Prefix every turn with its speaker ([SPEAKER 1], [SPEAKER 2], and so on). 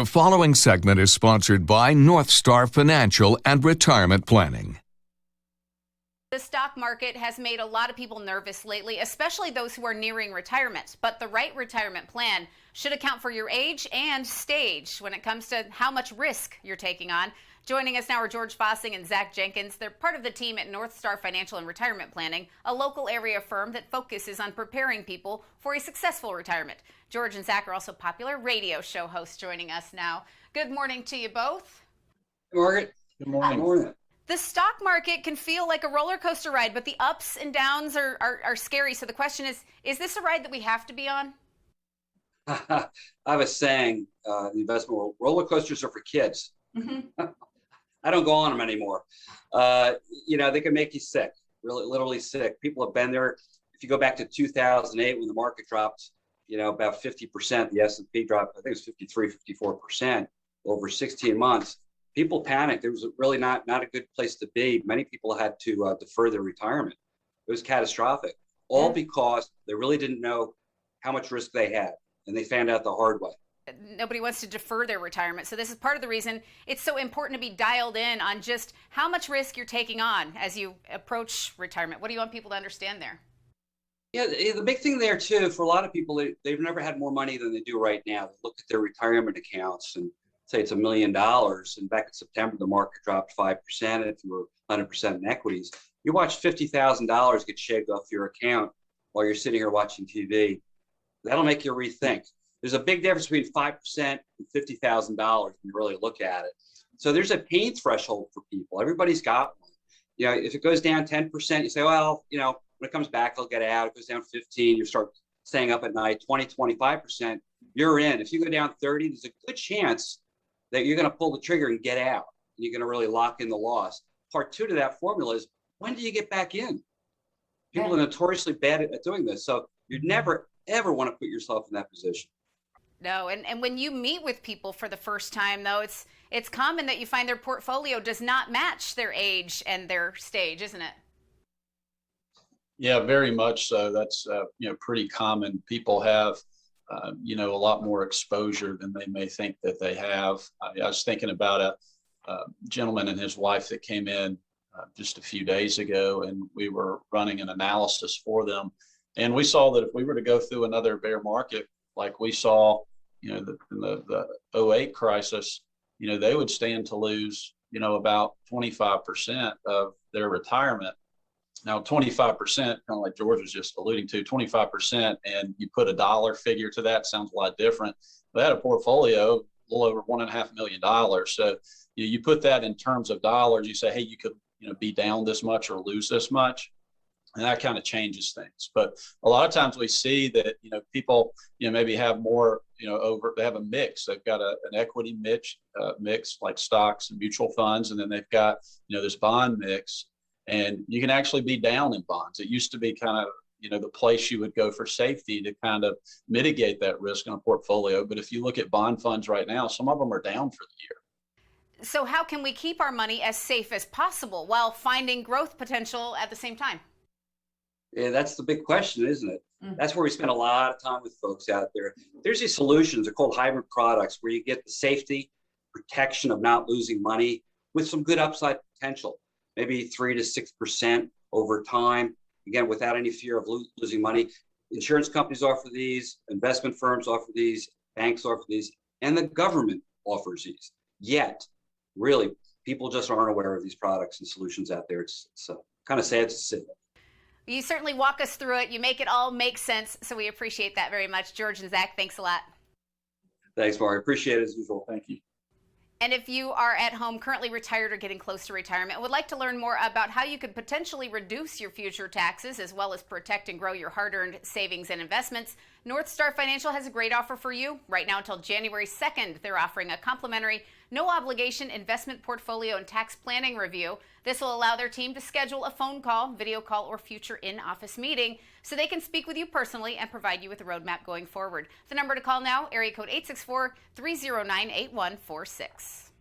[SPEAKER 1] The following segment is sponsored by North Star Financial and Retirement Planning.
[SPEAKER 2] The stock market has made a lot of people nervous lately, especially those who are nearing retirement. But the right retirement plan should account for your age and stage when it comes to how much risk you're taking on. Joining us now are George Fossing and Zach Jenkins. They're part of the team at North Star Financial and Retirement Planning, a local area firm that focuses on preparing people for a successful retirement. George and Zach are also popular radio show hosts joining us now. Good morning to you both.
[SPEAKER 3] Good morning.
[SPEAKER 4] Good morning.
[SPEAKER 3] Good morning.
[SPEAKER 2] The stock market can feel like a roller coaster ride, but the ups and downs are scary. So the question is this a ride that we have to be on?
[SPEAKER 3] I have a saying, the investment world, roller coasters are for kids. Mm-hmm. I don't go on them anymore. They can make you sick, really, literally sick. People have been there. If you go back to 2008 when the market dropped, about 50%, the S&P dropped, I think it was 53, 54% over 16 months. People panicked. It was really not a good place to be. Many people had to defer their retirement. It was catastrophic, all because they really didn't know how much risk they had, and they found out the hard way.
[SPEAKER 2] Nobody wants to defer their retirement. So this is part of the reason it's so important to be dialed in on just how much risk you're taking on as you approach retirement. What do you want people to understand there?
[SPEAKER 3] Yeah, the big thing there, too, for a lot of people, they've never had more money than they do right now. They look at their retirement accounts and say it's $1 million. And back in September, the market dropped 5%. If you were 100% in equities, you watch $50,000 get shaved off your account while you're sitting here watching TV. That'll make you rethink. There's a big difference between 5% and $50,000 when you really look at it. So there's a pain threshold for people. Everybody's got one. If it goes down 10%, you say, well, when it comes back, I'll get out. If it goes down 15, you start staying up at night. 20, 25%, you're in. If you go down 30, there's a good chance that you're going to pull the trigger and get out. And you're going to really lock in the loss. Part two to that formula is, when do you get back in? People are notoriously bad at doing this. So you never, ever want to put yourself in that position.
[SPEAKER 2] No, and when you meet with people for the first time, though, it's common that you find their portfolio does not match their age and their stage, isn't it?
[SPEAKER 4] Yeah, very much so. That's pretty common. People have a lot more exposure than they may think that they have. I was thinking about a gentleman and his wife that came in just a few days ago, and we were running an analysis for them, and we saw that if we were to go through another bear market like we saw in the 08 crisis, they would stand to lose, about 25% of their retirement. Now, 25%, kind of like George was just alluding to, 25%, and you put a dollar figure to that, sounds a lot different. They had a portfolio, a little over $1.5 million. So you put that in terms of dollars, you say, hey, you could be down this much or lose this much. And that kind of changes things. But a lot of times we see that, people, maybe have more, they have a mix. They've got an equity mix like stocks and mutual funds. And then they've got, this bond mix. And you can actually be down in bonds. It used to be kind of, the place you would go for safety to kind of mitigate that risk in a portfolio. But if you look at bond funds right now, some of them are down for the year.
[SPEAKER 2] So how can we keep our money as safe as possible while finding growth potential at the same time?
[SPEAKER 3] Yeah, that's the big question, isn't it? Mm-hmm. That's where we spend a lot of time with folks out there. There's these solutions, they're called hybrid products, where you get the safety, protection of not losing money with some good upside potential, maybe 3 to 6% over time, again, without any fear of losing money. Insurance companies offer these, investment firms offer these, banks offer these, and the government offers these. Yet, really, people just aren't aware of these products and solutions out there. It's kind of sad to see.
[SPEAKER 2] You certainly walk us through it. You make it all make sense. So we appreciate that very much. George and Zach, thanks a lot.
[SPEAKER 3] Thanks, Mark. Appreciate it as usual. Thank you.
[SPEAKER 2] And if you are at home, currently retired or getting close to retirement, and would like to learn more about how you could potentially reduce your future taxes as well as protect and grow your hard-earned savings and investments, North Star Financial has a great offer for you. Right now until January 2nd, they're offering a complimentary, no-obligation investment portfolio and tax planning review. This will allow their team to schedule a phone call, video call, or future in-office meeting so they can speak with you personally and provide you with a roadmap going forward. The number to call now, area code 864-309-8146.